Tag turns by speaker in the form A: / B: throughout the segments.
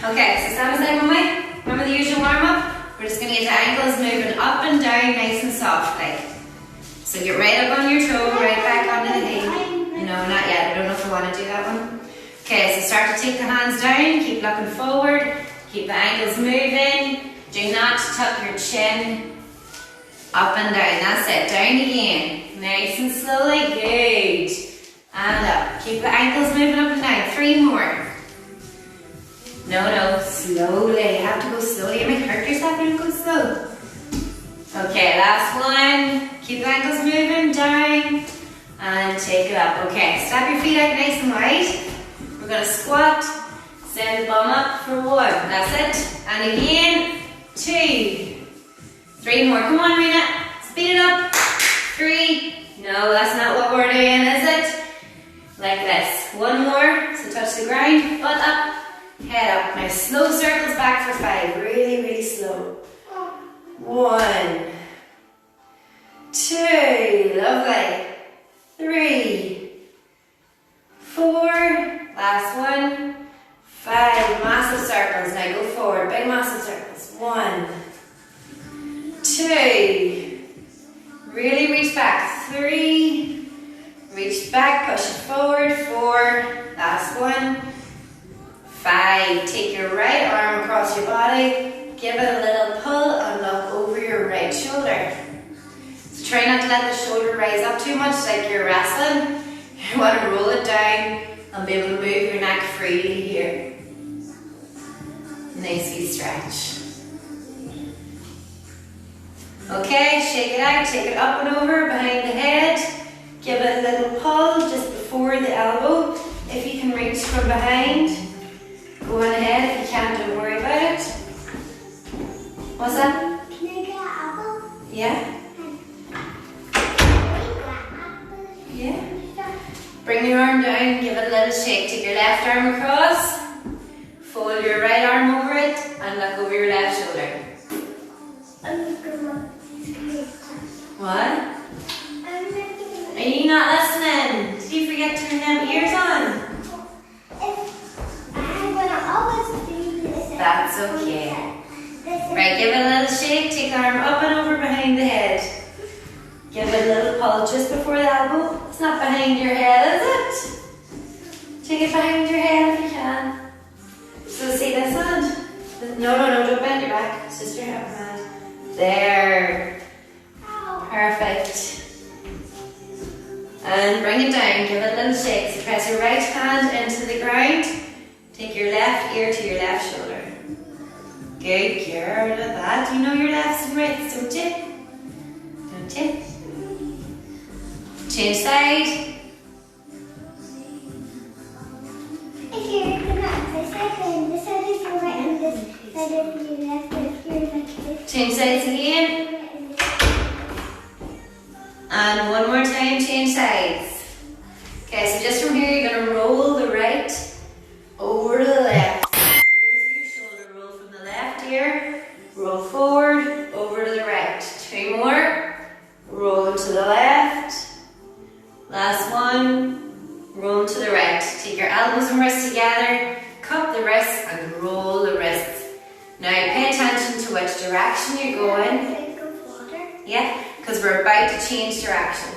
A: Okay, so stand beside one way. Remember the usual warm-up? We're just going to get the ankles moving up and down nice and soft like. So get right up on your toe, right back onto the knee. No, not yet. I don't know if I want to do that one. Okay, so start to take the hands down. Keep looking forward. Keep the ankles moving. Do not tuck your chin. Up and down. That's it. Down again. Nice and slowly. Good. And up. Keep the ankles moving up and down. 3 more. No, slowly. You have to go slowly. You might hurt yourself when you go slow. Okay, last one. Keep the ankles moving down and take it up. Okay, step your feet out nice and wide. We're going to squat, send the bum up for 1. That's it. And again, 2, 3 more. Come on, Rionagh. Speed it up. 3. No, that's not what we're doing, is it? Like this. 1 more. So touch the ground, butt up. Head up. Now slow circles back for 5. Really, really slow. 1, 2, lovely. 3, 4, last one. 5, massive circles. Now go forward, big massive circles. 1, 2, really reach back. 3, reach back, push it forward. 4, last one. 5, take your right arm across your body, give it a little pull and look over your right shoulder. So try not to let the shoulder rise up too much like you're wrestling. You want to roll it down and be able to move your neck freely here. Nicely stretch. Okay, shake it out, take it up and over behind the head. Give it a little pull just before the elbow. If you can reach from behind, go on ahead. If you can't, don't worry about it. What's that?
B: Can I get an apple?
A: Yeah? Yeah. Bring your arm down, give it a little shake. Take your left arm across, fold your right arm over it, and look over your left shoulder. What? Are you not listening? Did you forget to turn them ears on? That's okay. Right, give it a little shake. Take the arm up and over behind the head. Give it a little pull just before the elbow. It's not behind your head, is it? Take it behind your head if you can. So see this hand? No, don't bend your back. It's just your hand. There. Perfect. And bring it down. Give it a little shake. So press your right hand into the ground. Take your left ear to your left shoulder. Good girl, look at that. You know your lefts and rights, don't you? Don't you? Change side.
B: If you're going to exercise, then this side is your right and this side is your left. If you're like this.
A: Change sides again. And one more time, change sides. Okay, so just from here, you're going to roll the right over to the left. Roll forward, over to the right. 2 more. Roll to the left. Last one. Roll to the right. Take your elbows and wrists together. Cup the wrists and roll the wrists. Now pay attention to which direction you're going. Yeah, because we're about to change direction.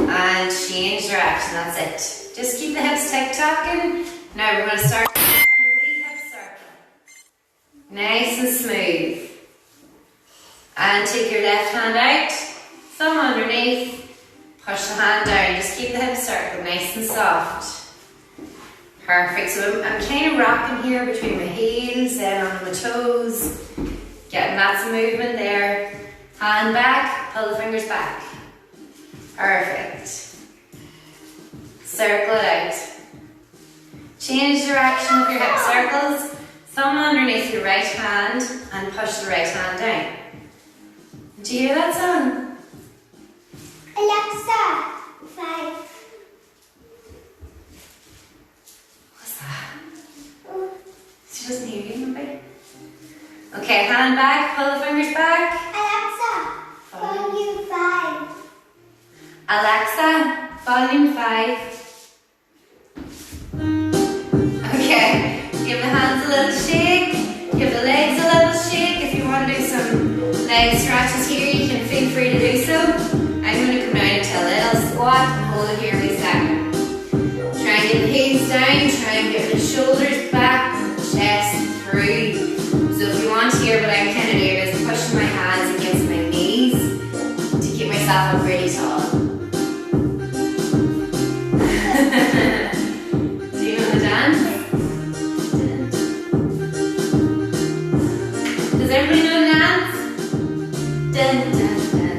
A: And change direction, that's it. Just keep the hips tick-tocking. Now we're going to start. Nice and smooth. And take your left hand out, thumb underneath, push the hand down. Just keep the hips circled, nice and soft. Perfect. So I'm kind of rocking here between my heels and on my toes. Getting lots of movement there. Hand back, pull the fingers back. Perfect. Circle it out. Change direction with your hip circles. Thumb underneath your right hand and push the right hand down. Do you hear that song?
B: Alexa, 5.
A: What's that? She doesn't hear you, maybe? Okay, hand back, pull the fingers back.
B: Alexa, volume 5.
A: Alexa, volume 5. Okay, give the hands a leg stretches here, you can feel free to do so. I'm going to come down into a little squat and hold it here for a second. Try and get the hips down, try and get the shoulders back, chest through. So if you want here, what I'm kind of doing is pushing my hands against my knees to keep myself up really tall. Do you know the dance? Does everybody know the dance? Dun, dun, dun.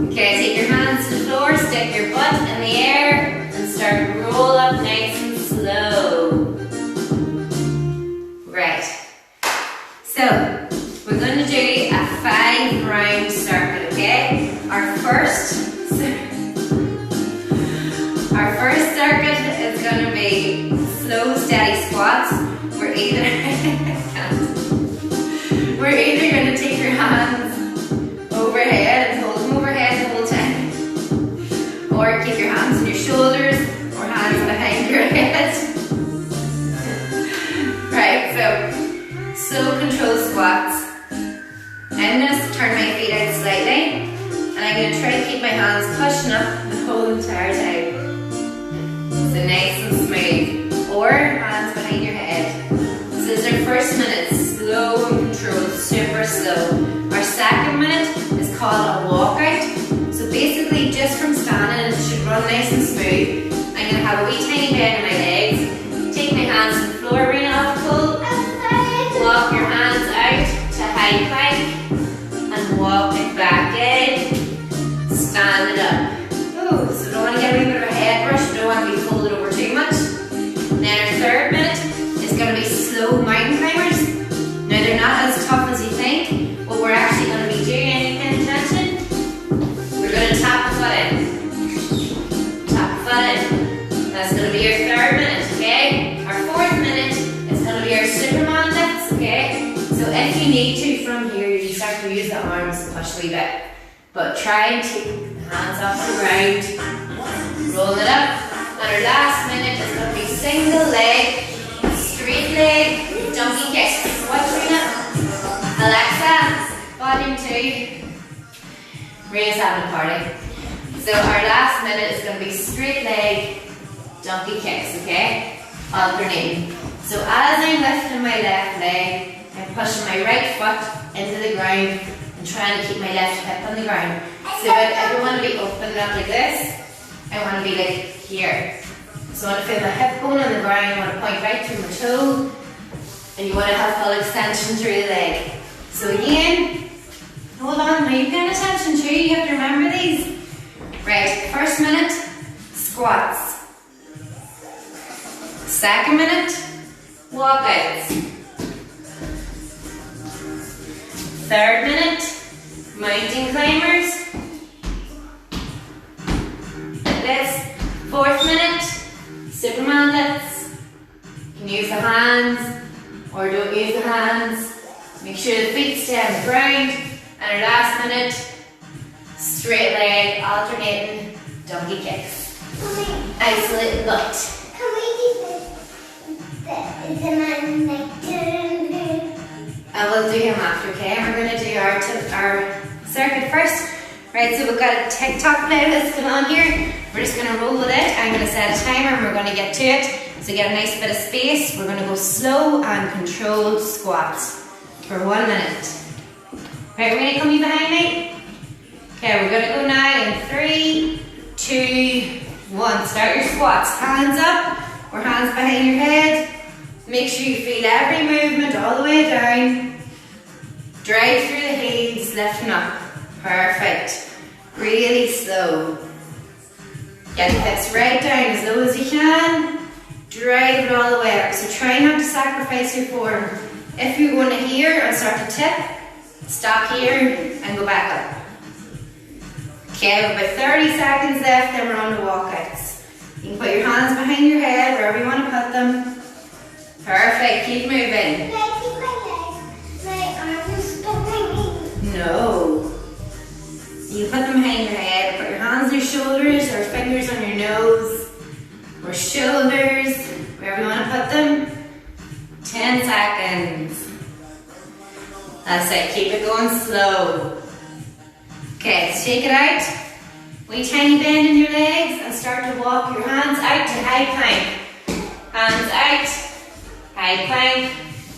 A: Okay, take your hands to the floor, stick your butt in the air, and start to roll up nice and slow. Right. So, we're going to do a 5-round circuit, okay? Our first circuit is going to be slow, steady squats. We're either going to take your hands overhead and hold them overhead the whole time, or keep your hands on your shoulders or hands behind your head. Right, so slow controlled squats. I'm going to turn my feet out slightly, and I'm going to try to keep my hands pushing up the whole entire time. So nice and smooth, or hands behind your head. So this is our first minute, slow and controlled, super slow. Our second minute is called a walkout. So basically just from standing, it should run nice and smooth. I'm going to have a wee tiny bend in my legs, take my hands to the floor, Rionagh, pull, walk your hands out to high plank, and walk it back in, stand it up. Ooh, so don't want to get a wee bit of a head rush, don't want to be folded over too much. Then our third minute is going to be slow mountain climbers. Now they're not as tough as you think. What we're actually going to be doing, any kind of tension, we're going to tap the foot in. Tap the foot in. That's going to be our third minute, okay? Our fourth minute is going to be our Superman lifts, okay? So if you need to from here, you just have to use the arms to push a wee bit. But try and take the hands off the ground. Roll it up. And our last minute is going to be single leg, straight leg, donkey kicks. What's Rionagh? Alexa, volume 2. Rionagh's having a party. So our last minute is going to be straight leg, donkey kicks, okay? Alternating. So as I'm lifting my left leg, I'm pushing my right foot into the ground and trying to keep my left hip on the ground. So I don't want to be opening up like this. I want to be like here. So I want to feel my hip bone on the ground, I want to point right through my toe, and you want to have full extension through the leg. So again, hold on, are you paying attention too? You have to remember these. Right, first minute, squats. Second minute, walkouts. Third minute, mountain climbers. Like this. Fourth minute, Superman lifts. You can use the hands or don't use the hands. Make sure the feet stay on the ground. And our last minute, straight leg, alternating donkey kicks. Isolate the butt.
B: Can we do the man like
A: And we'll do him after, okay? And we're going to do our circuit first. Right, so we've got a TikTok playlist going on here. We're just going to roll with it. I'm going to set a timer and we're going to get to it. So get a nice bit of space. We're going to go slow and controlled squats for 1 minute. Right, we're going to come you behind me. Okay, we're going to go now in 3, 2, 1. Start your squats. Hands up or hands behind your head. Make sure you feel every movement all the way down. Drive through the heels, lifting up. Perfect. Really slow. Get the hips right down as low as you can. Drive it all the way up. So try not to sacrifice your form. If you're going to here and start to tip, stop here and go back up. Okay, we have about 30 seconds left, then we're on to walkouts. You can put your hands behind your head, wherever you want to put them. Perfect, keep moving.
B: Can I keep my arms behind me?
A: No. You put them behind your head, put your hands on your shoulders or fingers on your nose or shoulders, wherever you want to put them. 10 seconds. That's it, keep it going slow. Okay, shake it out. Wee tiny bend in your legs and start to walk your hands out to high plank. Hands out, high plank,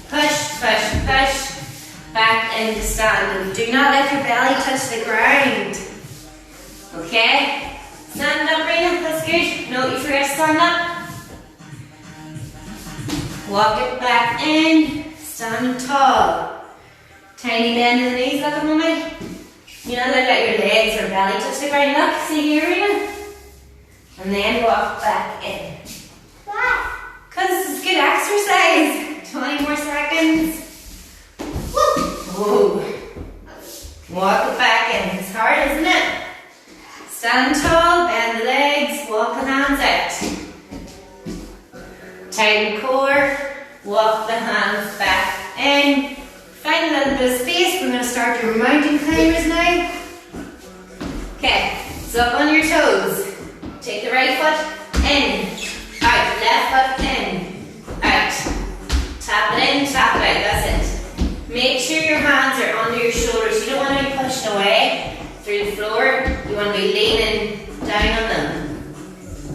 A: push, push, push, back into stand. And do not let your belly touch the ground. Okay? Stand up, Rionagh, that's good. No, you forget to stand up. Walk it back in, stand tall. Tiny bend in the knees, look at mommy. You know, let your legs or belly touch the ground. Look, see here, Rionagh. And then walk back in.
B: Why?
A: Because this is good exercise. 20 more seconds. Woo. Whoa. Walk it back in. It's hard, isn't it? Stand tall, bend the legs, walk the hands out. Tighten the core, walk the hands back in. Find a little bit of space. We're going to start your mountain climbers now. Okay, so up on your toes. Take the right foot in, out, left foot in, out. Tap it in, tap it out, that's it. Make sure your hands are under your shoulders. You don't want to be pushed away through the floor. You want to be leaning down on them.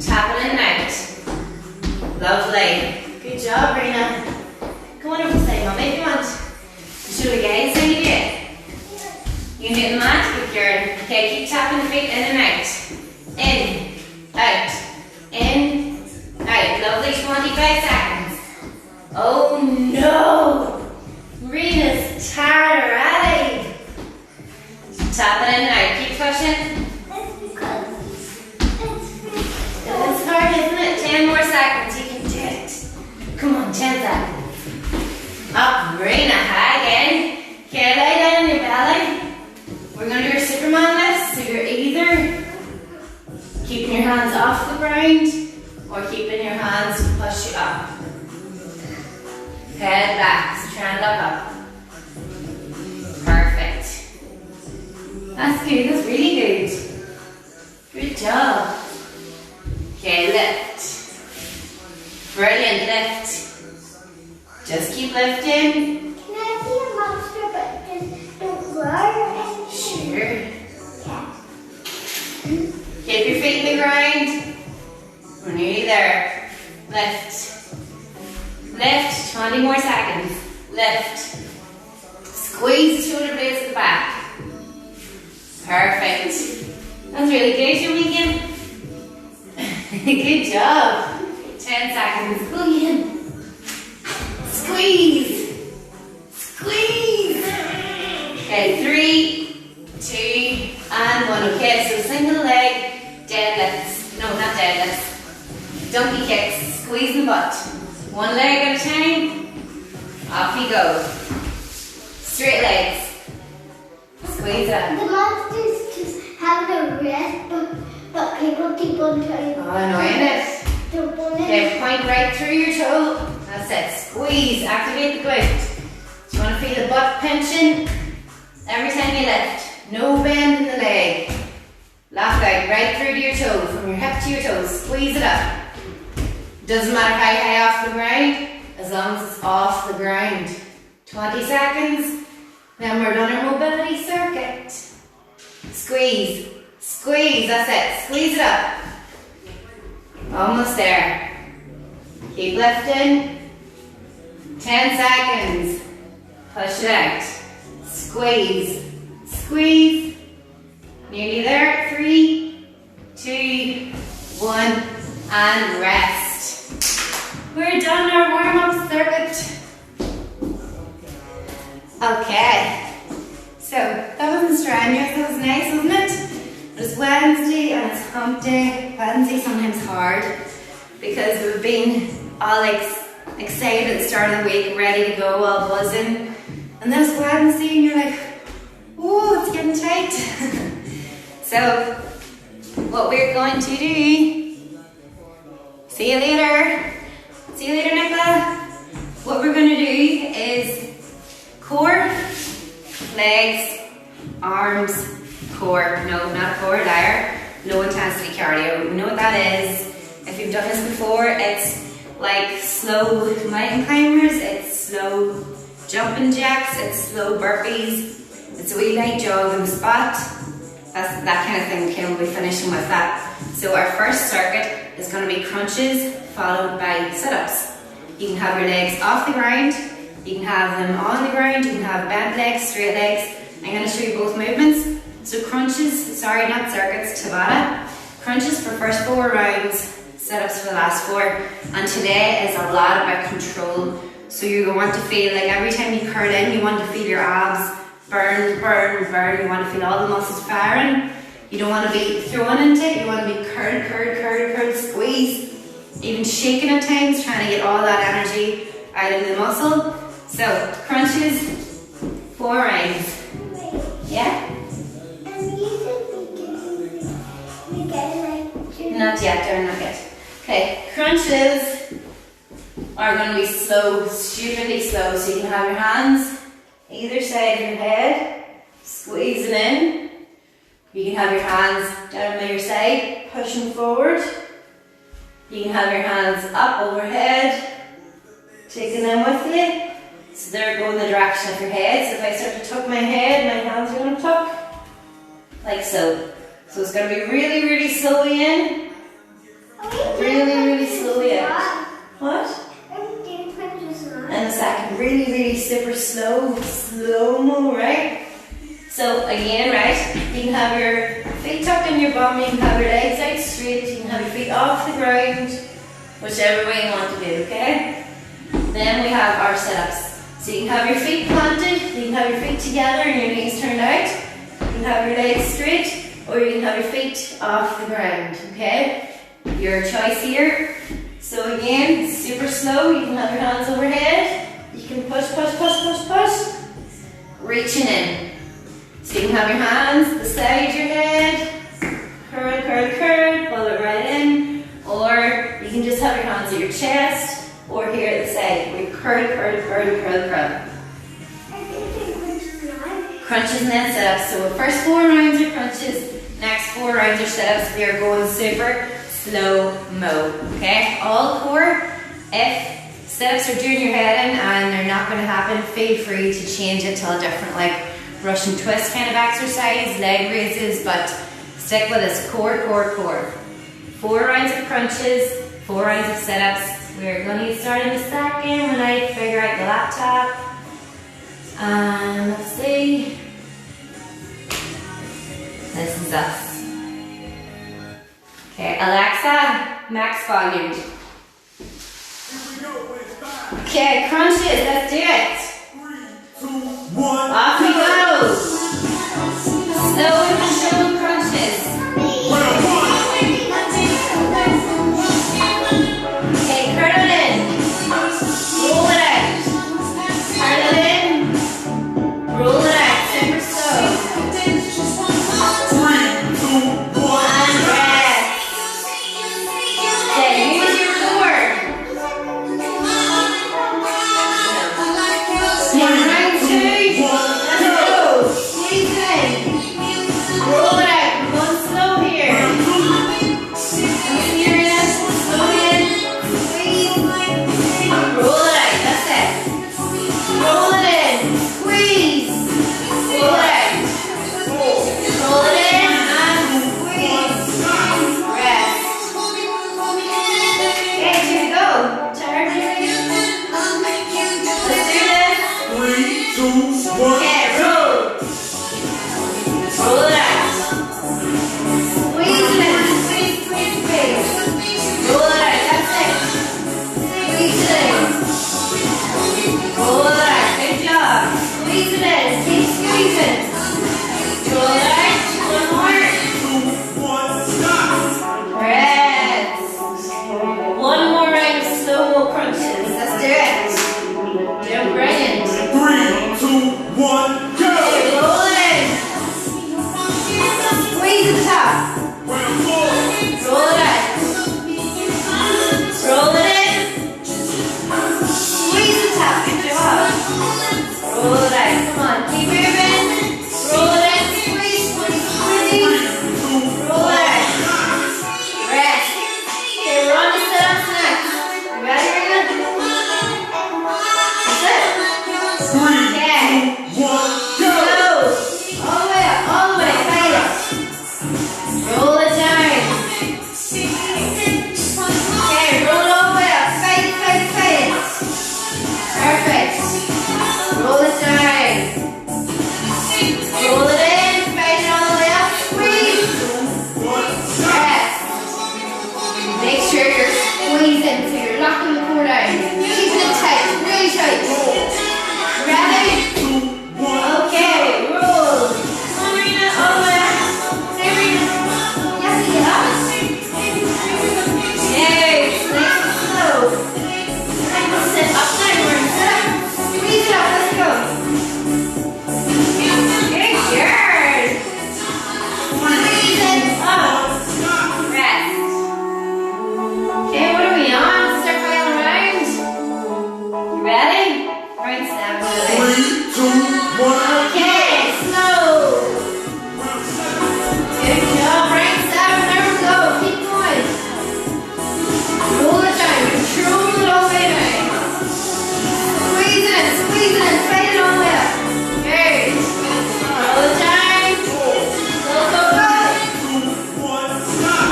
A: Tap it in and out. Lovely. Good job, Rionagh. Come on over to the side, Mum, if you want. Show the guys how you do it. You can do it in the mat, good girl. Okay, keep tapping the feet in and out. In, out, in, out. Lovely, 25 seconds. Oh no! Rionagh's tired already. Tap it in and out. Keep pushing. It's hard, isn't it? 10 more seconds. You can do it. Come on, 10 seconds. Up, Rionagh, high again. Okay, lie down on your belly. We're going to do your Superman lift. So you're either keeping your hands off the ground or keeping your hands to push you up. Head back, so try and look up. Perfect. That's good, that's really good. Good job. Okay, lift. Brilliant, lift. Just keep lifting.
B: Can I be a monster but just don't roar?
A: Sure. Keep your feet in the ground. We're nearly there. Lift. Lift. 20 more seconds. Lift. Squeeze the shoulder blades at the back. Perfect. That's really good, your weekend. Good job. 10 seconds. Go again. Squeeze. Squeeze. Okay, 3, 2, and 1. Okay, so single leg deadlifts. No, not deadlifts. Donkey kicks. Squeeze the butt. One leg at a time. Off you go. Straight legs. Squeeze up.
B: The monsters just have a rest, but people keep on trying.
A: Oh, annoying it. Okay, point right through your toe. That's it. Squeeze. Activate the glute. You want to feel the butt pinching every time you lift. No bend in the leg. Lock out right through to your toe, from your hip to your toes. Squeeze it up. Doesn't matter how high off the ground, as long as it's off the ground. 20 seconds. Then we're done our mobility circuit. Squeeze. Squeeze. That's it. Squeeze it up. Almost there. Keep lifting. 10 seconds. Push it out. Squeeze. Squeeze. Nearly there. 3, 2, 1, and rest. We're done our warm-up circuit. Okay. So that wasn't strenuous. That was nice, wasn't it? It's Wednesday and it's hump day. Wednesday sometimes hard because we've been all excited at the start of the week, ready to go, all buzzing. And then it's Wednesday and you're like, oh, it's getting tight. So what we're going to do, see you later. See you later, Nicola. What we're going to do is core, legs, arms, core. No, not core, liar. Low intensity cardio. You know what that is. If you've done this before, it's like slow mountain climbers. It's slow jumping jacks, it's slow burpees, it's a wee light jog on the spot. That kind of thing, okay, we'll be finishing with that. So our first circuit is going to be crunches followed by sit-ups. You can have your legs off the ground, you can have them on the ground, you can have bent legs, straight legs. I'm going to show you both movements. So crunches, sorry, not circuits, tabata. Crunches for first 4 rounds, sit-ups for the last 4. And today is a lot about control. So you want to feel like every time you curl in, you want to feel your abs burn, burn, burn. You want to feel all the muscles firing. You don't want to be thrown into it. You want to be curl, curl, curl, curl, squeeze. Even shaking at times, trying to get all that energy out of the muscle. So crunches, 4 rounds. Yeah? Not yet, they're not yet. Okay, crunches are going to be slow, stupidly slow. So you can have your hands either side of your head, squeezing in. You can have your hands down by your side, pushing forward. You can have your hands up overhead, taking them with you. So they're going the direction of your head. So if I start to tuck my head, my hands are going to tuck, like so. So it's going to be really, really slowly in, really, really slowly out. What? And a second, really, really super slow, slow-mo, right? So again, right, you can have your feet tucked in your bum, you can have your legs out straight, you can have your feet off the ground, whichever way you want to do, okay? Then we have our sit-ups. So you can have your feet planted, you can have your feet together and your knees turned out. You can have your legs straight, or you can have your feet off the ground, okay? Your choice here. So again, super slow, you can have your hands overhead, you can push, push, push, push, push, reaching in. So you can have your hands beside your head, curl, curl, curl, pull it right in, or you can just have your hands at your chest, or here at the side, where you curl, curl, curl, curl, curl. Crunches and then sit-ups. So the first 4 rounds are crunches, next 4 rounds are sit-ups. We are going super slow-mo, okay? All core. If sit-ups are doing your head in and they're not going to happen, feel free to change it to a different, like Russian twist kind of exercise, leg raises, but stick with this core, core, core. 4 rounds of crunches, 4 rounds of sit-ups. We're going to get started in a second when I figure out the laptop. Let's see. This is us. Okay, Alexa, max volume. Okay, crunches, let's do it.
C: 3, 2, 1.
A: Off we go. Slow crunches. Okay, curl it in. Roll it out. Curl it in. Roll it out. Super slow.
C: 3, 2, 1.
A: And rest. Okay, use your core. In round 2, let's go. Squeeze in. more down. Keeping it tight, really tight. Ready? Okay, roll. Come on, Rena, all the way up. Say, Rena. You have to get up. Yay, nice and slow. And we'll sit up now, we're in sit up. Squeeze it up, let's go. Good girl. Squeeze it up. Rest. Okay, what are we on? Start filing around. You ready? Right, snap.
C: 3, 2, 1.
A: Okay, slow. Good job, right, seven. There we go. Keep going. Roll it down. Control it all the way down. Squeeze it, fight it all the way up. Good. Roll it down. Go, go, go.
C: 2, 1, stop.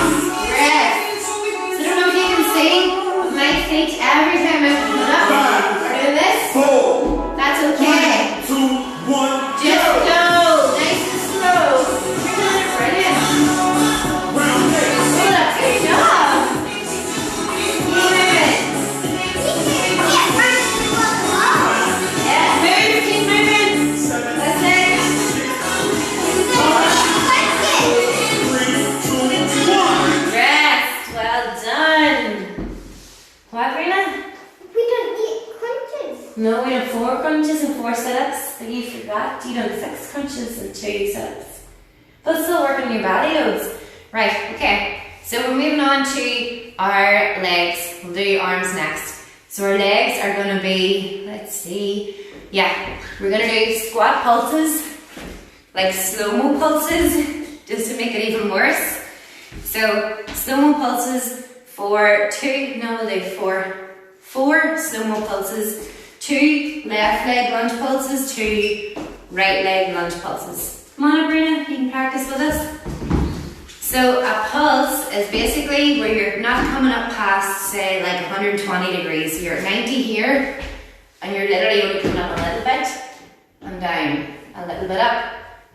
A: Rest. So I don't know if you can see, but my feet every time I come up are doing this.
C: 4,
A: That's okay.
C: 2, 1.
A: Just go. Nice and slow. You're doing it brilliant.
C: Round 8.
A: Oh, that's good job. Keep moving. Yeah, move. Keep moving. That's it.
C: 3, 2, 1.
A: Rest. Well done. What, Rena?
B: We don't eat crunches.
A: No, we have 4 crunches and 4 sit-ups. But you forgot. You done 6 crunches and 2 sit-ups. But still working on your belly loads. Right, okay. So we're moving on to our legs. We'll do arms next. So our legs are going to be, let's see. Yeah, we're going to do squat pulses. Like slow-mo pulses. Just to make it even worse. So slow-mo pulses for 2, no, we'll do 4 slow-mo pulses, 2 left leg lunge pulses, 2 right leg lunge pulses. Come on, Brina, you can practice with us. So a pulse is basically where you're not coming up past, say, like 120 degrees. So you're at 90 here, and you're literally only coming up a little bit and down, a little bit up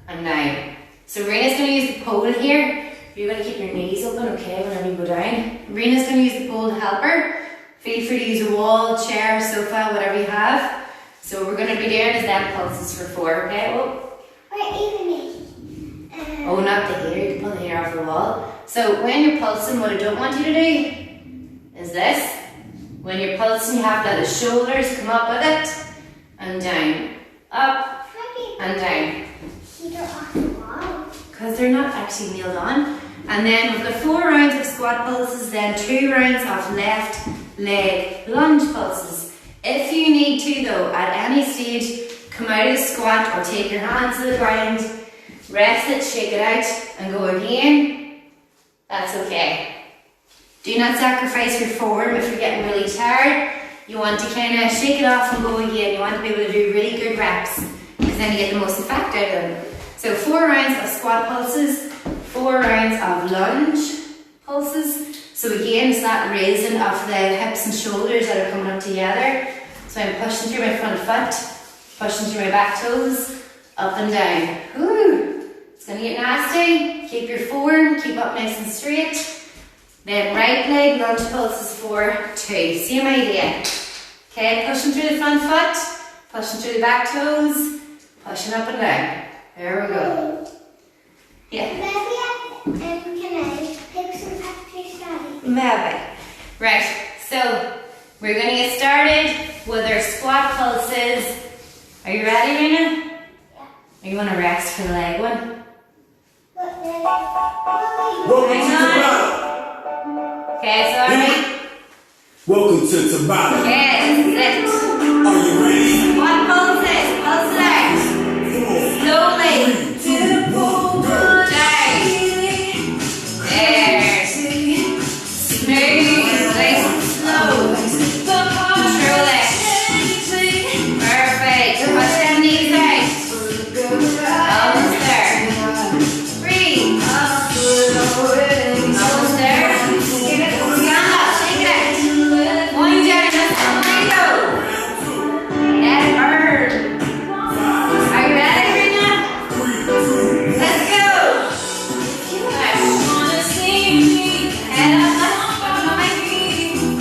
A: and down. So Rena's going to use the pole here. You're going to keep your knees open, okay, whenever you go down. Rena's going to use the pole to help her. Feel free to use a wall, chair, sofa, whatever you have. So what we're going to be doing is them pulses for 4, okay? Well, oh, not the hair, you can pull the hair off the wall. So when you're pulsing, what I don't want you to do is this. When you're pulsing, you have to let the shoulders come up with it and down, up and down. Because they're not actually nailed on. And then we've got 4 rounds of squat pulses, then 2 rounds of left leg lunge pulses. If you need to though, at any stage, come out of the squat or take your hands to the ground, rest it, shake it out, and go again. That's okay. Do not sacrifice your form if you're getting really tired. You want to kind of shake it off and go again. You want to be able to do really good reps because then you get the most effect out of them. So 4 rounds of squat pulses, 4 rounds of lunge pulses. So again, it's that raising of the hips and shoulders that are coming up together. So I'm pushing through my front foot, pushing through my back toes, up and down. Woo! It's going to get nasty. Keep your form, keep up nice and straight. Then right leg lunge pulses for 2. Same idea. Okay, pushing through the front foot, pushing through the back toes, pushing up and down. There we go. Yeah.
B: Can I take some pictures, Daddy?
A: Maybe. Right, so we're going to get started with our squat pulses. Are you ready, Rena?
B: Yeah.
A: Or you want to rest for the leg one?
C: Welcome to
A: Hang on.
C: Tabata.
A: Okay, sorry.
C: Welcome to Tabata.
A: Okay, this is it.
C: Are you ready?
A: Squat pulses, pulse it out.
C: 4,
A: Slowly.
C: 3, 2, 1, go.
A: Down. There. Smooth, nice and slow. Control it. Perfect. Push them knees out. Almost there. Breathe. Almost there. Stand up. Shake it out. One down. Let's go. Let it burn. Are you ready, Rena?
C: 3, 2, 1.
A: Let's go. Push. Head up, up, bottom of my feet.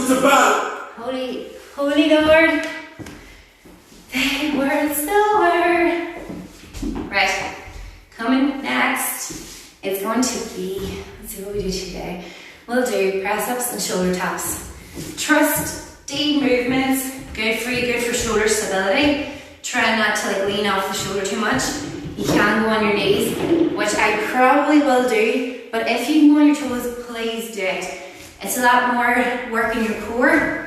C: tabata.
A: Holy, holy Lord. They were slower. Right, coming next, it's going to be, let's see what we do today. We'll do press-ups and shoulder taps. Trusty movements, good for you, good for shoulder stability. Try not to like lean off the shoulder too much. You can go on your knees, which I probably will do, but if you can go on your toes, please do it. It's a lot more work in your core.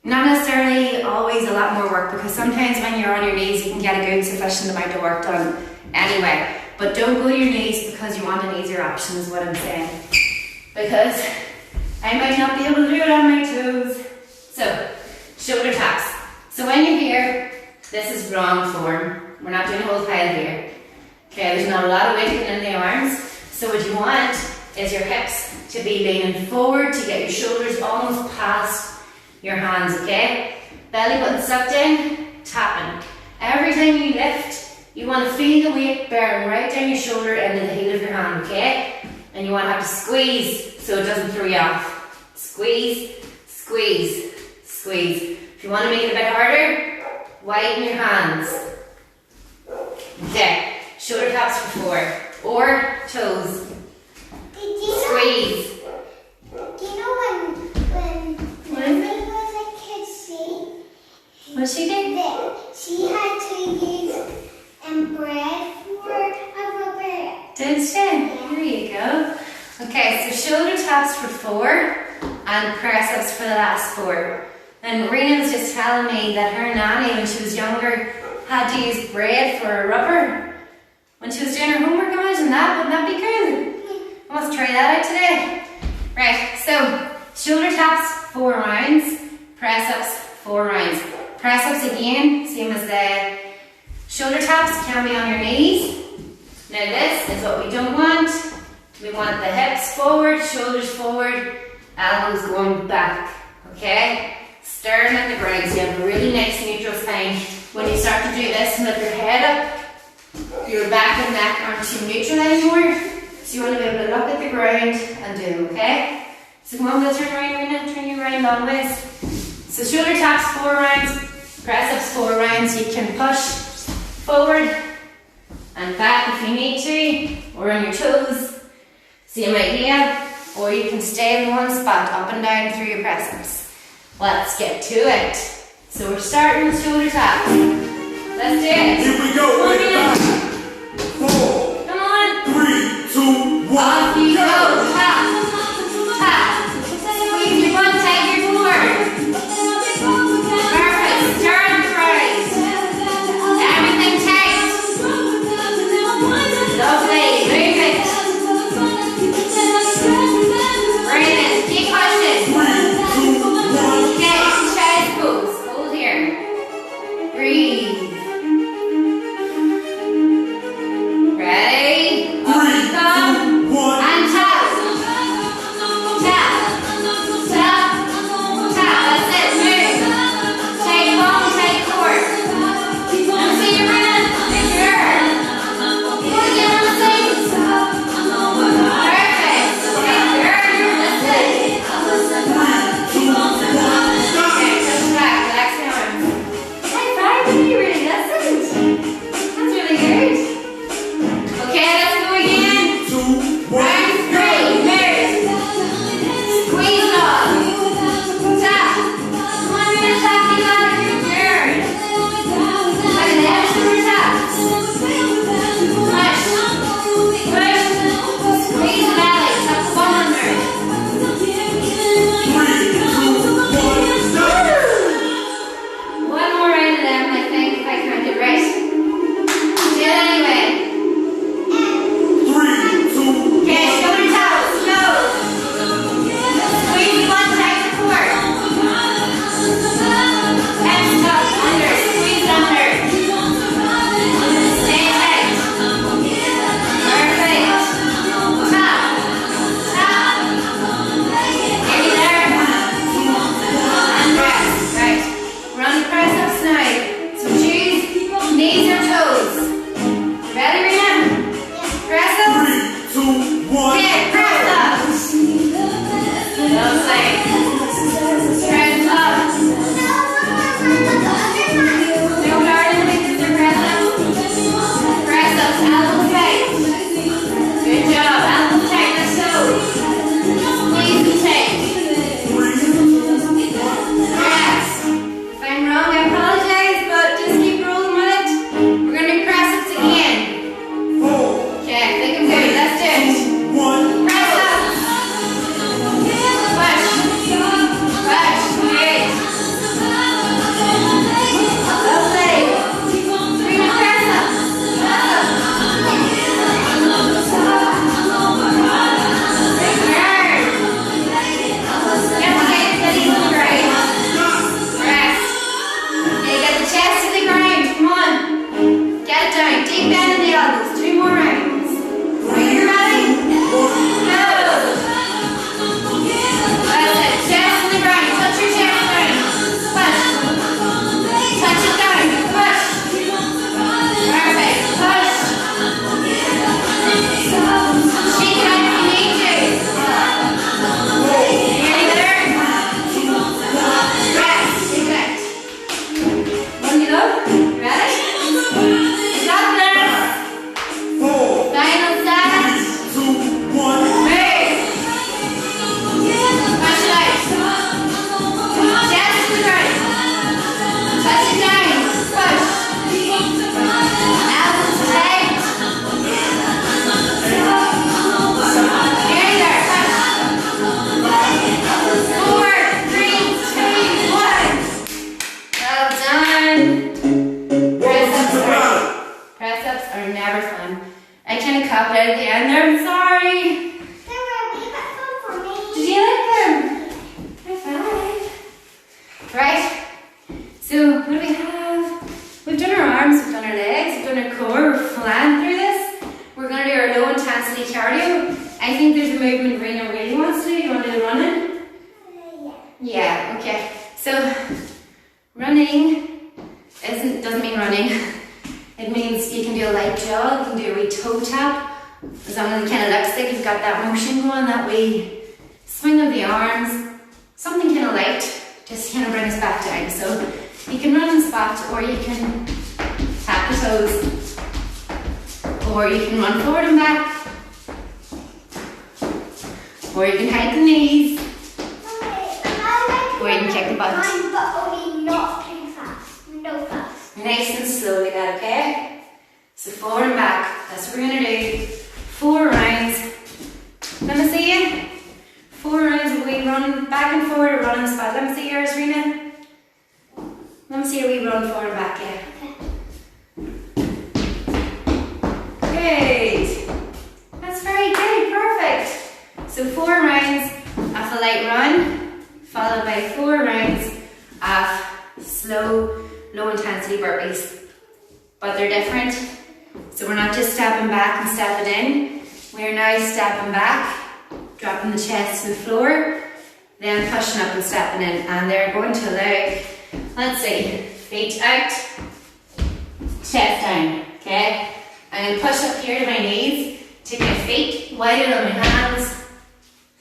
A: Not necessarily always a lot more work, because sometimes when you're on your knees you can get a good sufficient amount of work done anyway. But don't go to your knees because you want an easier option is what I'm saying. Because I might not be able to do it on my toes. So, shoulder taps. So when you're here, this is wrong form. We're not doing a whole pile here. Okay, there's not a lot of weight in the arms. So what you want is your hips to be leaning forward to get your shoulders almost past your hands, okay? Belly button sucked in, tapping. Every time you lift, you want to feel the weight bearing right down your shoulder into the heel of your hand, okay? And you want to have to squeeze so it doesn't throw you off. Squeeze, squeeze, squeeze. If you want to make it a bit harder, widen your hands. Okay, shoulder taps for 4. Or toes. Squeeze.
B: Do you know when Mary was a kid,
A: What's she doing?
B: she had to use bread for a rubber.
A: Did she? There you go. Okay, so shoulder taps for 4 and press ups for the last 4. And Rionagh was just telling me that her nanny, when she was younger, had to use bread for a rubber when she was doing her homework. Imagine that, wouldn't that be cool? I must try that out today. Right, so shoulder taps 4 rounds, press ups 4 rounds. Press ups again, same as the shoulder taps, can be on your knees. Now this is what we don't want. We want the hips forward, shoulders forward, elbows going back, okay? Sternum at the ground, so you have a really nice neutral spine. When you start to do this and lift your head up, your back and neck aren't too neutral anymore. So you want to be able to look at the ground and do, okay? So come on, we'll turn around, Rionagh, turn you around long ways. So shoulder taps 4 rounds, press ups 4 rounds. You can push forward and back if you need to, or on your toes, same idea. Or you can stay in one spot, up and down through your press ups. Let's get to it. So we're starting with shoulder taps. Let's do it.
C: Here we go.
A: Come on,
C: Ready? 4,
A: come on.
C: 3, 2, 1.
A: Off you go. Tap, tap. Squeeze your butt tight, your core. Perfect. Sternum raised. Everything tight. Lovely. Move it. Bring it. Keep pushing.
C: 3, 2, 1.
A: Okay, chest pose. Hold here. Breathe. I think there's a movement Rionagh really wants to do. You want to do the running?
B: Yeah.
A: Yeah, okay. So running doesn't mean running. It means you can do a light jog, you can do a wee toe tap. As long as it kind of looks like you've got that motion going, that wee swing of the arms, something kind of light, just kind of bring us back down. So you can run and spot, or you can tap the toes, or you can run forward and back, or you can hide the knees, or you can kick the butt.
B: But only not too fast. No fast.
A: Nice and slow like that, okay? So forward and back, that's what we're gonna do. 4 rounds. Let me see you. 4 rounds of we run back and forward or run on the spot. Let me see yours, Rionagh. Let me see how we run forward and back, yeah. Great. That's very good, perfect. So 4 rounds of a light run, followed by 4 rounds of slow, low intensity burpees. But they're different. So we're not just stepping back and stepping in. We're now stepping back, dropping the chest to the floor, then pushing up and stepping in. And they're going to look, let's see, feet out, chest down, okay? I'm going to push up here to my knees, take my feet wider on my hands,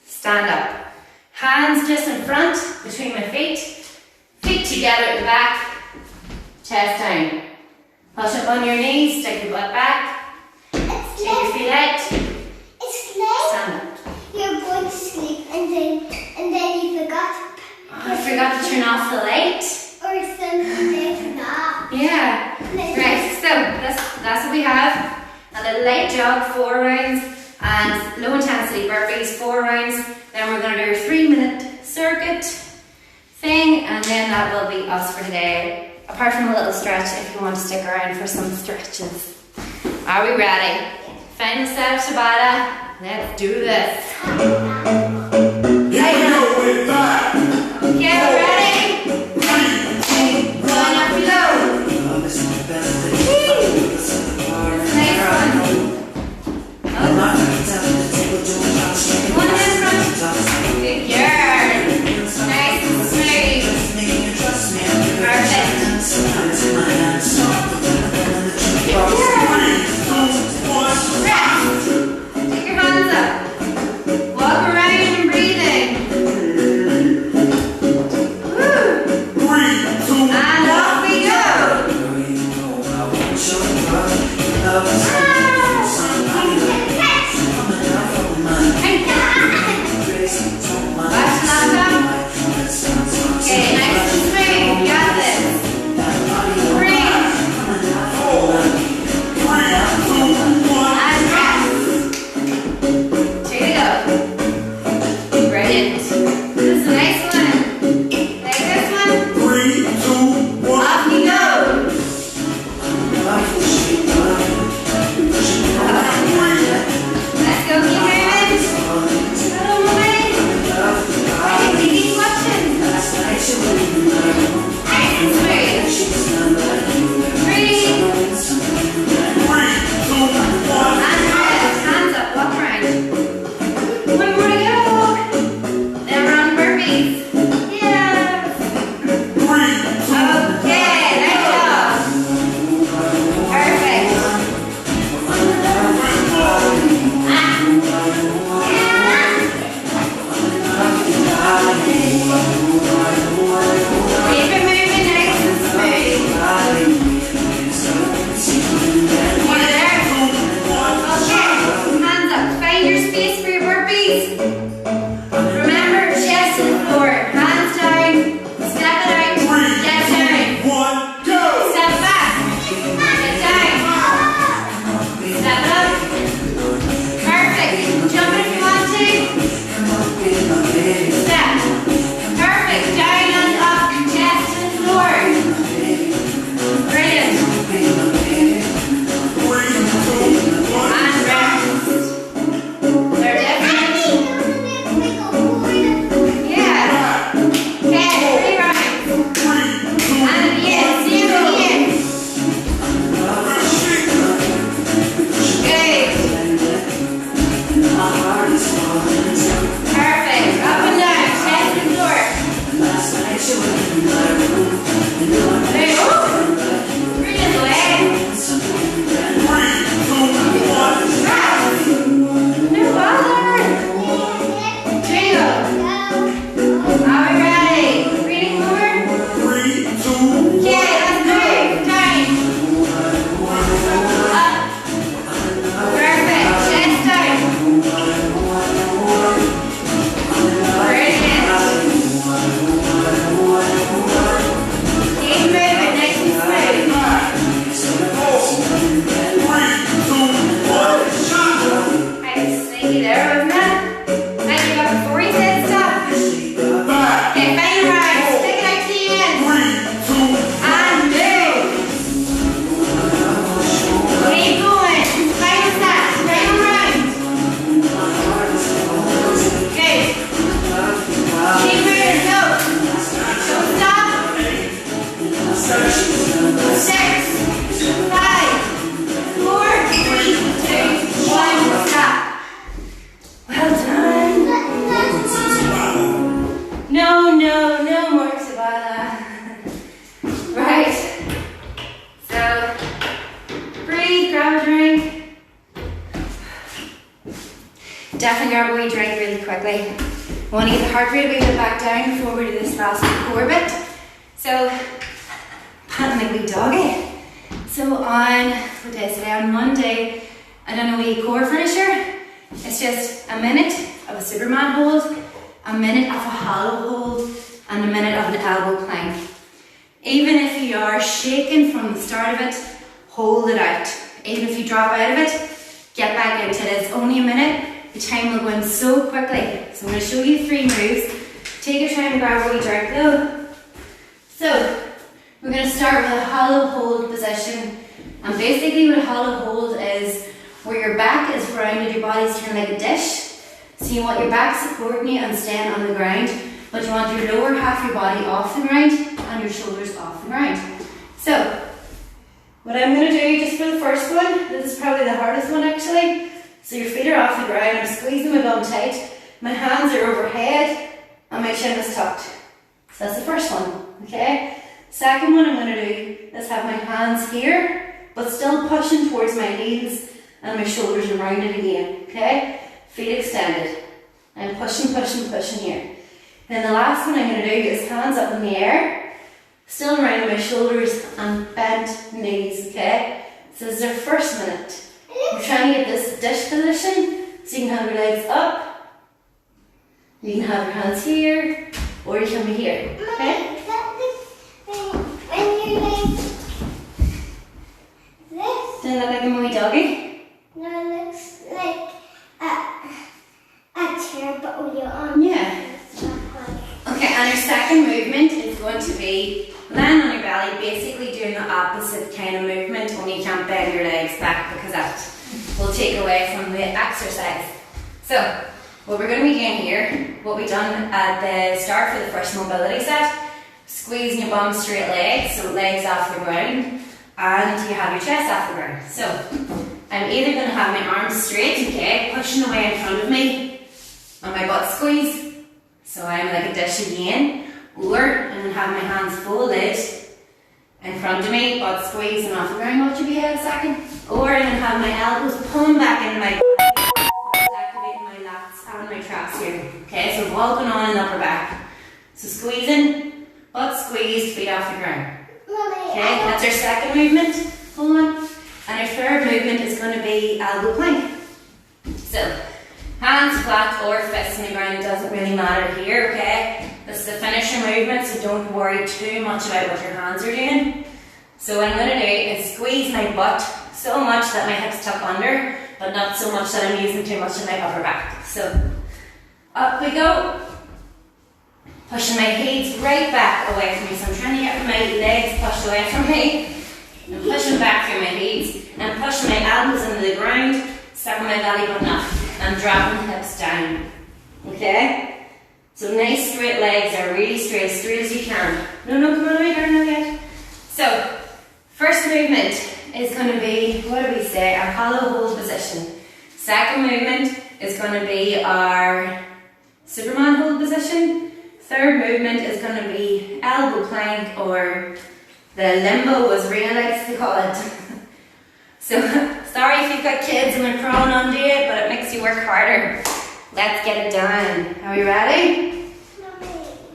A: stand up. Hands just in front, between my feet, feet together at the back, chest down. Push up on your knees, stick your butt back, take your feet out,
B: It's like
A: stand up.
B: you're going to sleep and then you forgot.
A: I forgot to turn off the light.
B: Or something like that.
A: Yeah. Right, so that's what we have. A little light jog, 4 rounds, and low intensity burpees, 4 rounds. Then we're going to do a 3-minute circuit thing, and then that will be us for today. Apart from a little stretch, if you want to stick around for some stretches. Are we ready? Final set of tabata. Let's do this.
C: Here we go with that.
A: Okay, we're ready?
C: 3, 2, 1.
A: Going up below. Nice one. One in front. Good girl. Nice and smooth. Perfect.
C: 3, 2, 1.
A: Rest. Take your hands up. Walk around Definitely grab a wee drink really quickly. I want to get the heart rate a wee bit back down before we do this last core bit. So, patting like a wee doggy. So on, what day is today? On Monday, I done a wee core finisher. It's just a minute of a Superman hold, a minute of a hollow hold, and a minute of an elbow plank. Even if you are shaking from the start of it, hold it out. Even if you drop out of it, get back into it. It's only a minute. The time will go in so quickly. So I'm going to show you 3 moves. Take your time to grab a wee drink though. So we're going to start with a hollow hold position. And basically what a hollow hold is where your back is rounded, your body's turned like a dish. So you want your back supporting you and staying on the ground, but you want your lower half of your body off the ground and your shoulders off the ground. So what I'm going to do just for the first one, this is probably the hardest one actually. So your feet are off the ground, I'm squeezing my bum tight, my hands are overhead, and my chin is tucked. So that's the first one, okay? Second one I'm going to do is have my hands here, but still pushing towards my heels, and my shoulders are rounded again, okay? Feet extended. I'm pushing, pushing, pushing here. Then the last one I'm going to do is hands up in the air, still rounding my shoulders and bent knees, okay? So this is our first minute. We're trying to get this dish position, so you can have your legs up, you can have your hands here, or you can be here, okay?
B: When you're like this.
A: Does it look like a wee doggy?
B: No, it looks like a chair, but with your arms.
A: Yeah. Okay, and our second movement is going to be lying on your belly, basically doing the opposite kind of movement, only you can't bend your legs back because that will take away from the exercise. So, what we're going to be doing here, what we done at the start for the first mobility set, squeezing your bum straight legs, so legs off the ground, and you have your chest off the ground. So, I'm either going to have my arms straight, okay, pushing away in front of me, and my butt squeeze, so I'm like a dish again, or I'm going to have my hands folded in front of me, butt squeezing off the ground. Watch your behave a second. Or I'm going to have my elbows pulling back into my body, activating my lats and my traps here. Okay, so all going on in the upper back. So squeezing, butt squeezed, feet off the ground. Okay, that's our second movement. Hold on. And our third movement is going to be elbow plank. So, hands flat or fists on the ground, it doesn't really matter here, okay? This is the finisher movement, so don't worry too much about what your hands are doing. So what I'm going to do is squeeze my butt so much that my hips tuck under, but not so much that I'm using too much of my upper back. So, up we go. Pushing my heels right back away from me. So I'm trying to get my legs pushed away from me. I'm pushing back through my heels. And I'm pushing my elbows into the ground, sucking my belly button up. And dropping the hips down. Okay? So nice straight legs are really straight as you can. No, come on away, girl, not yet. So, first movement is going to be, what do we say, our hollow hold position. Second movement is going to be our Superman hold position. Third movement is going to be elbow plank, or the limbo as Rionagh likes to call it. So, sorry if you've got kids and they're crawling onto it, but it makes you work harder. Let's get it done. Are we ready?
B: Mommy,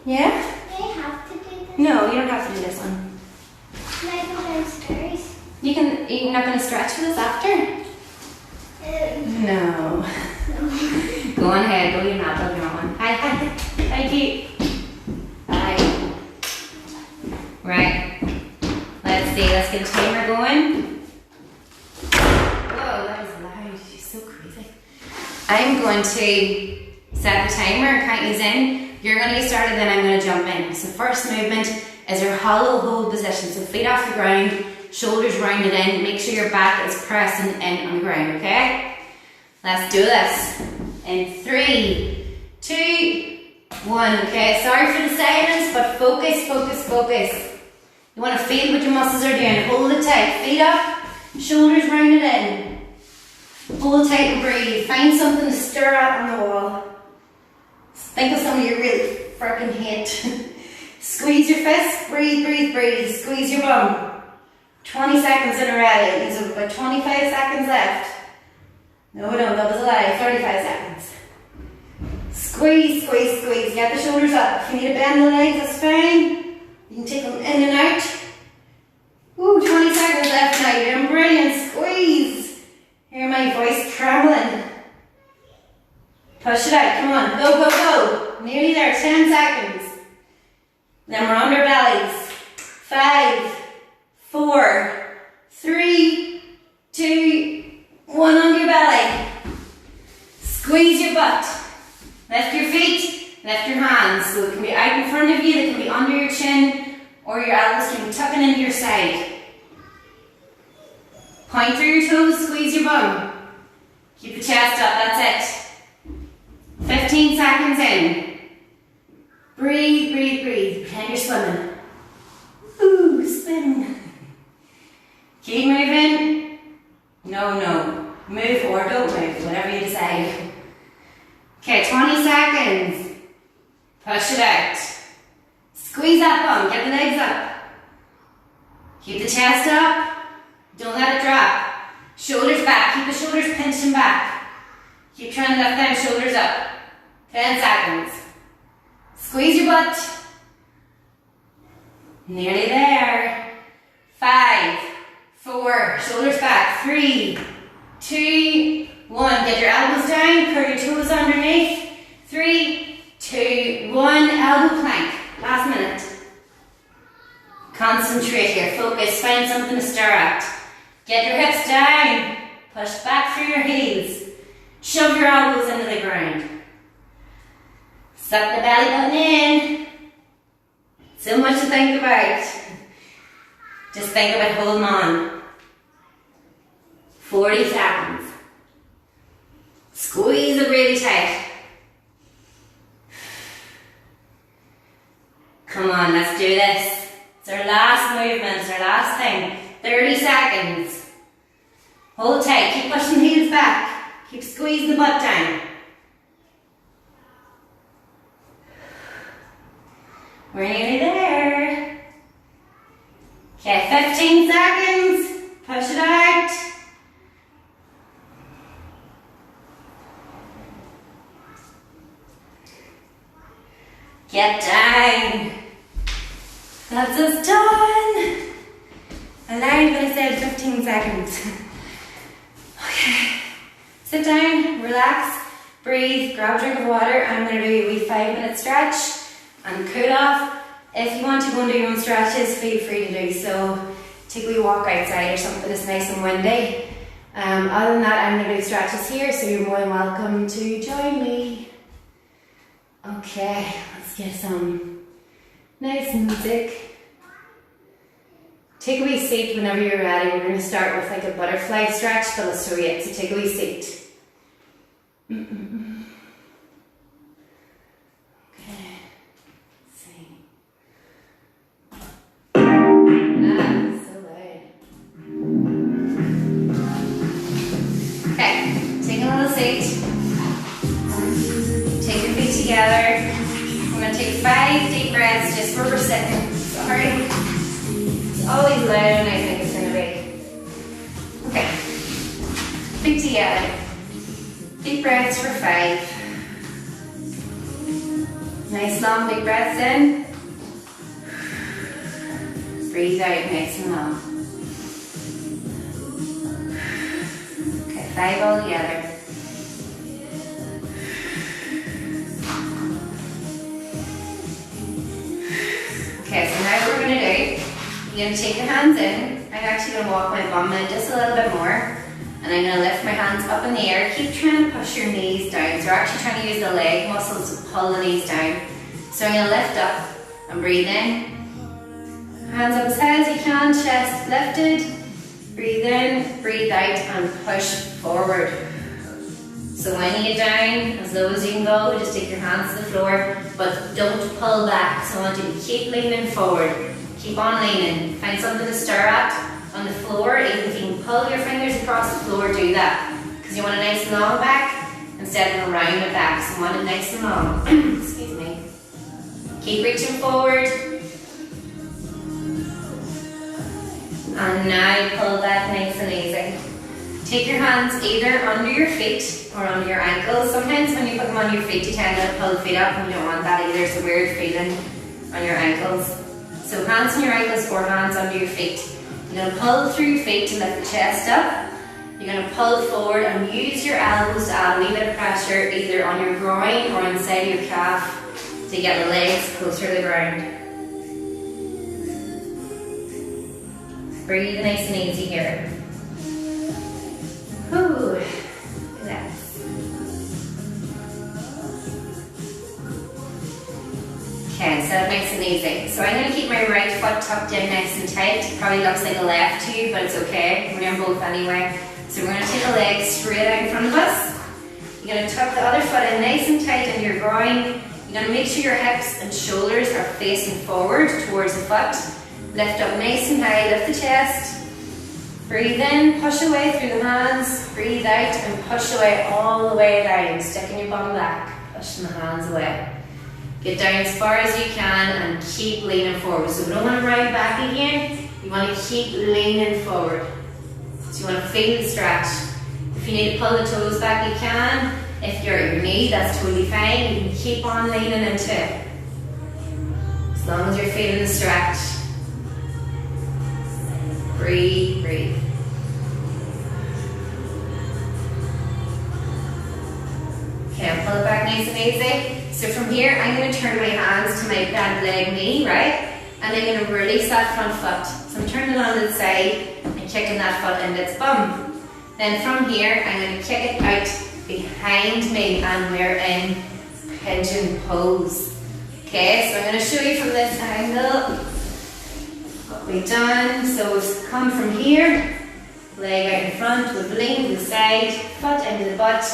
A: Yeah?
B: do I have to do this?
A: No, you don't have to do this one.
B: Can I go downstairs?
A: You're not going to stretch for this after? No. Go on ahead, go your mouth, I'll draw one. Hi, thank you. Bye. Right. Let's see, let's get a timer going. Whoa, that was loud. She's so crazy. I'm going to set the timer, count these in. You're going to get started, then I'm going to jump in. So first movement is your hollow hold position. So feet off the ground, shoulders rounded in. Make sure your back is pressing in on the ground, okay? Let's do this. In 3, 2, 1. Okay, sorry for the silence, but focus, focus, focus. You want to feel what your muscles are doing. Hold it tight. Feet up, shoulders rounded in. Hold tight and breathe. Find something to stir at on the wall. Think of something you really freaking hate. Squeeze your fists. Breathe, breathe, breathe. Squeeze your bum. 20 seconds in already. There's about 25 seconds left. No, that was a lie. 35 seconds. Squeeze, squeeze, squeeze. Get the shoulders up. If you need to bend the legs, that's fine. You can take them in and out. Ooh, 20 seconds left now. You're doing brilliant. Squeeze. Hear my voice trembling. Push it out. Come on. Go, go, go. Nearly there. 10 seconds. Then we're on our bellies. 5, 4, 3, 2, 1 on your belly. Squeeze your butt. Lift your feet, lift your hands. So it can be out in front of you, it can be under your chin, or your elbows can be tucking into your side. Point through your toes, squeeze your bum. Keep the chest up, that's it. 15 seconds in. Breathe, breathe, breathe. Pretend you're swimming. Ooh, swim. Keep moving. No, no. Move or don't move, whatever you decide. Okay, 20 seconds. Push it out. Squeeze that bum, get the legs up. Keep the chest up. Don't let it drop. Shoulders back, keep the shoulders pinching back. Keep trying to lift them shoulders up. 10 seconds. Squeeze your butt. Nearly there. 5, 4, shoulders back. 3, 2, 1. Get your elbows down, curl your toes underneath. 3, 2, 1. Elbow plank. Last minute. Concentrate here. Focus. Find something to stare at. Get your hips down. Push back through your heels. Shove your elbows into the ground. Suck the belly button in. So much to think about. Just think about holding on. 40 seconds. Squeeze it really tight. Come on, let's do this. It's our last movement, it's our last thing. 30 seconds. Hold tight, keep pushing the heels back. Keep squeezing the butt down. We're nearly there. Okay, 15 seconds. Push it out. Get down. That's us done. I lied when I said 15 seconds. Okay. Sit down, relax, breathe, grab a drink of water. I'm going to do a wee 5-minute stretch and cool off. If you want to go and do your own stretches, feel free to do so. Take a wee walk outside or something that's nice and windy. Other than that, I'm going to do stretches here, so you're more than welcome to join me. Okay, let's get some nice music. Take a wee seat whenever you're ready. We're going to start with like a butterfly stretch, but I'll show you. So take a wee seat. Okay, let's see. So loud. Okay, take a little seat. Take your feet together. I'm going to take 5 deep breaths just where we're sitting. Sorry. It's always louder than I think it's going to be. Okay. Feet together. Deep breaths for 5. Nice long big breaths in. Breathe out nice and long. Okay, 5 all together. Okay, so now what we're going to do, you're going to take your hands in. I'm actually going to walk my bum in just a little bit more. And I'm going to lift my hands up in the air. Keep trying to push your knees down. So we're actually trying to use the leg muscles to pull the knees down. So I'm going to lift up and breathe in. Hands up as high as you can, chest lifted. Breathe in, breathe out, and push forward. So when you get down, as low as you can go, just take your hands to the floor, but don't pull back. So I want you to keep leaning forward. Keep on leaning. Find something to stir at on the floor. Even if you can pull your fingers across the floor, do that. Because you want a nice long back instead of a rounded back. So you want it nice and long. Excuse me. Keep reaching forward. And now pull that nice and easy. Take your hands either under your feet or under your ankles. Sometimes when you put them on your feet, you tend to pull the feet up, and you don't want that either. It's a weird feeling on your ankles. So hands on your ankles or hands under your feet. You're going to pull through your feet to lift the chest up. You're going to pull forward and use your elbows to add a wee bit of pressure either on your groin or inside your calf to get the legs closer to the ground. Breathe nice and easy here. Ooh, relax. Okay, set up nice and easy. So I'm going to keep my right foot tucked in nice and tight. It probably looks like a left to you, but it's okay. We're doing both anyway. So we're going to take the leg straight out in front of us. You're going to tuck the other foot in nice and tight into your groin. You're going to make sure your hips and shoulders are facing forward towards the foot. Lift up nice and high, lift the chest. Breathe in, push away through the hands. Breathe out and push away all the way down. Sticking your bum back, pushing the hands away. Get down as far as you can and keep leaning forward. So we don't want to round back again. You want to keep leaning forward. So you want to feel the stretch. If you need to pull the toes back, you can. If you're at your knee, that's totally fine. You can keep on leaning into it. As long as you're feeling the stretch. Breathe, breathe. Okay, I'll pull it back nice and easy. So from here, I'm going to turn my hands to my bent leg knee, right? And I'm going to release that front foot. So I'm turning it on to the side and kicking that foot into its bum. Then from here, I'm going to kick it out behind me and we're in pigeon pose. Okay, so I'm going to show you from this angle what we've done. So we've come from here, leg out in front, we've leaned to the side, foot into the butt,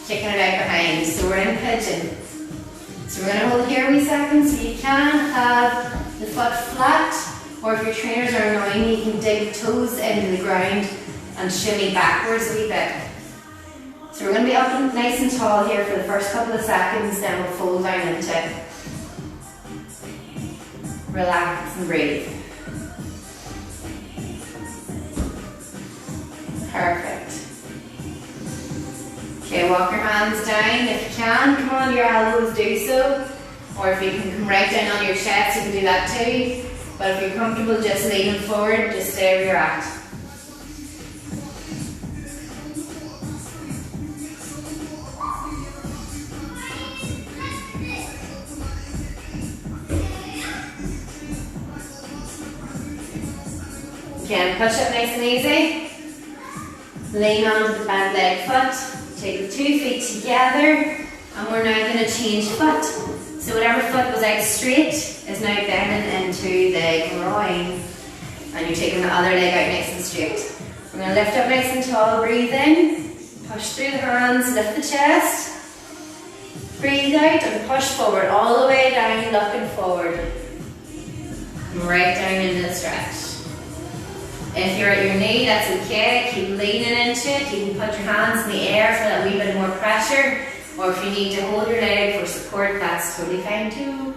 A: kicking it out behind. So we're in pigeon. So we're going to hold here a wee second so you can have the foot flat, or if your trainers are annoying you can dig the toes into the ground and shimmy backwards a wee bit. So we're going to be up nice and tall here for the first couple of seconds, then we'll fold down into it. Relax and breathe. Perfect. Okay, walk your hands down. If you can, come on your elbows, do so. Or if you can come right down on your chest, you can do that too. But if you're comfortable just leaning forward, just stay where you're at. Again, push up nice and easy. Lean onto the bent leg foot. Take the 2 feet together, and we're now going to change foot. So whatever foot was out straight is now bending into the groin, and you're taking the other leg out nice and straight. We're going to lift up nice and tall, breathe in, push through the hands, lift the chest, breathe out and push forward, all the way down, looking forward, and right down into the stretch. If you're at your knee, that's okay. Keep leaning into it. You can put your hands in the air for that wee bit more pressure. Or if you need to hold your leg for support, that's totally fine too.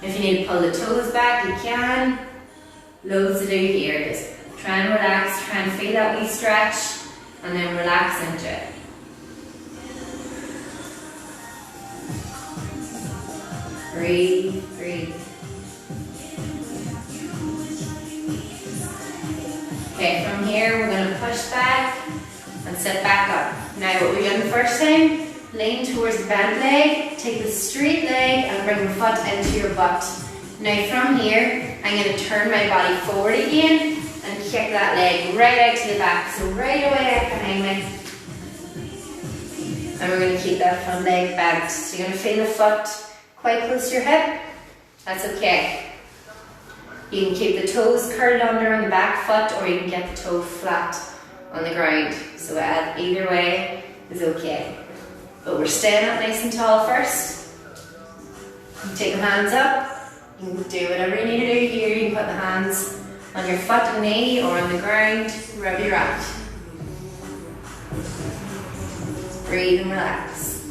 A: If you need to pull the toes back, you can. Loads to do here. Just try and relax, try and feel that wee stretch, and then relax into it. Breathe, breathe. Okay, from here we're going to push back and sit back up. Now what we did the first time, lean towards the bent leg, take the straight leg and bring the foot into your butt. Now from here, I'm going to turn my body forward again and kick that leg right out to the back. So right away out behind me. And we're going to keep that front leg bent. So you're going to feel the foot quite close to your hip. That's okay. You can keep the toes curled under on the back foot, or you can get the toe flat on the ground. So either way is okay. But we're staying up nice and tall first. You take the hands up. You can do whatever you need to do here. You can put the hands on your foot and knee or on the ground, wherever you're at. Just breathe and relax.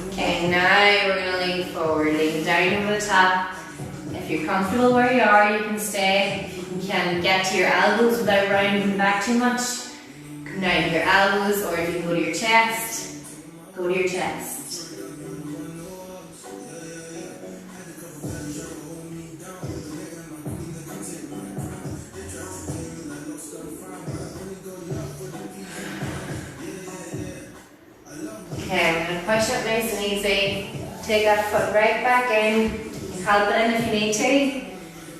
A: Okay, now we're going to lean forward, lean down over the top. If you're comfortable where you are, you can stay. If you can can get to your elbows without rounding back too much. Come down to your elbows, or if you can go to your chest, go to your chest. Okay, we're going to push up nice and easy. Take that foot right back in. You can help it in if you need to.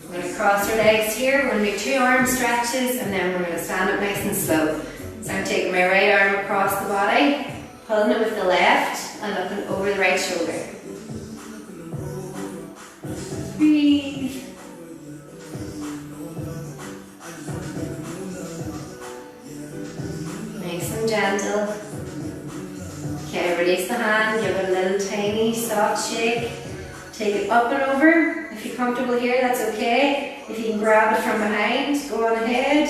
A: We're going to cross our legs here. We're going to do 2 arm stretches, and then we're going to stand up nice and slow. So I'm taking my right arm across the body, pulling it with the left, and up and over the right shoulder. Breathe. Nice and gentle. Okay, release the hand, give it a little tiny soft shake. Take it up and over. If you're comfortable here, that's okay. If you can grab it from behind, go on ahead.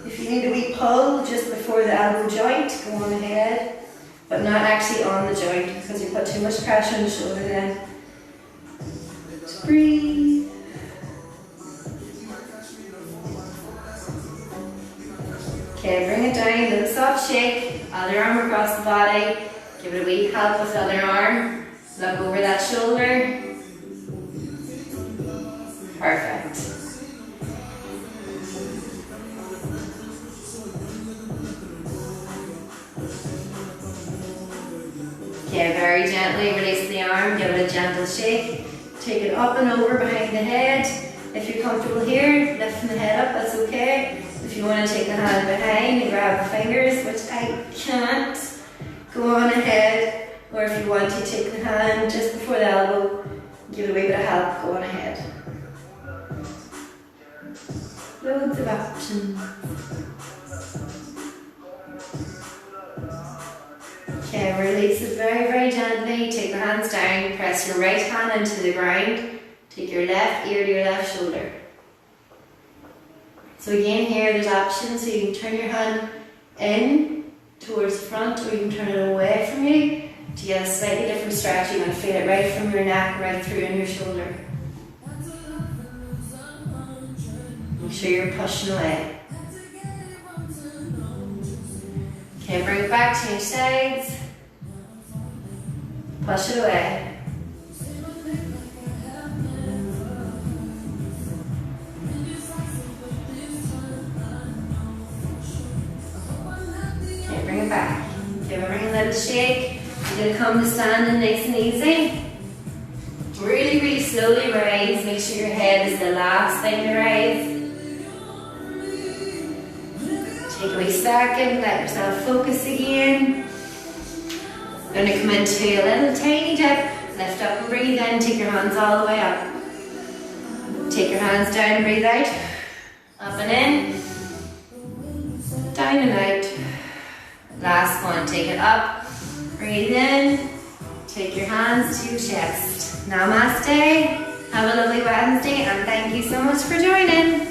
A: If you need a wee pull just before the elbow joint, go on ahead. But not actually on the joint, because you put too much pressure on the shoulder then. Just breathe. Okay, bring it down, little soft shake. Other arm across the body. Give it a wee help with the other arm. Look over that shoulder. Perfect. Okay, very gently release the arm, give it a gentle shake. Take it up and over behind the head. If you're comfortable here, lifting the head up, that's okay. If you want to take the hand behind and grab the fingers, which I can't, go on ahead. Or if you want to take the hand just before the elbow, give it a wee bit of help, go on ahead. Loads of options. Okay, release it very, very gently. Take the hands down, press your right hand into the ground. Take your left ear to your left shoulder. So again here, there's options. So you can turn your hand in towards the front, or you can turn it away from you to get a slightly different stretch. You want to feel it right from your neck, right through in your shoulder. Make sure you're pushing away. Okay, bring it back, change sides. Push it away. Okay, bring it back. Okay, we're bring a little shake. You're going to come to standing nice and easy. Really, really slowly rise. Make sure your head is the last thing to rise. Take a wee second, let yourself focus again. Going to come into a little tiny dip. Lift up and breathe in. Take your hands all the way up. Take your hands down and breathe out. Up and in. Down and out. Last one. Take it up. Breathe in. Take your hands to your chest. Namaste. Have a lovely Wednesday, and thank you so much for joining.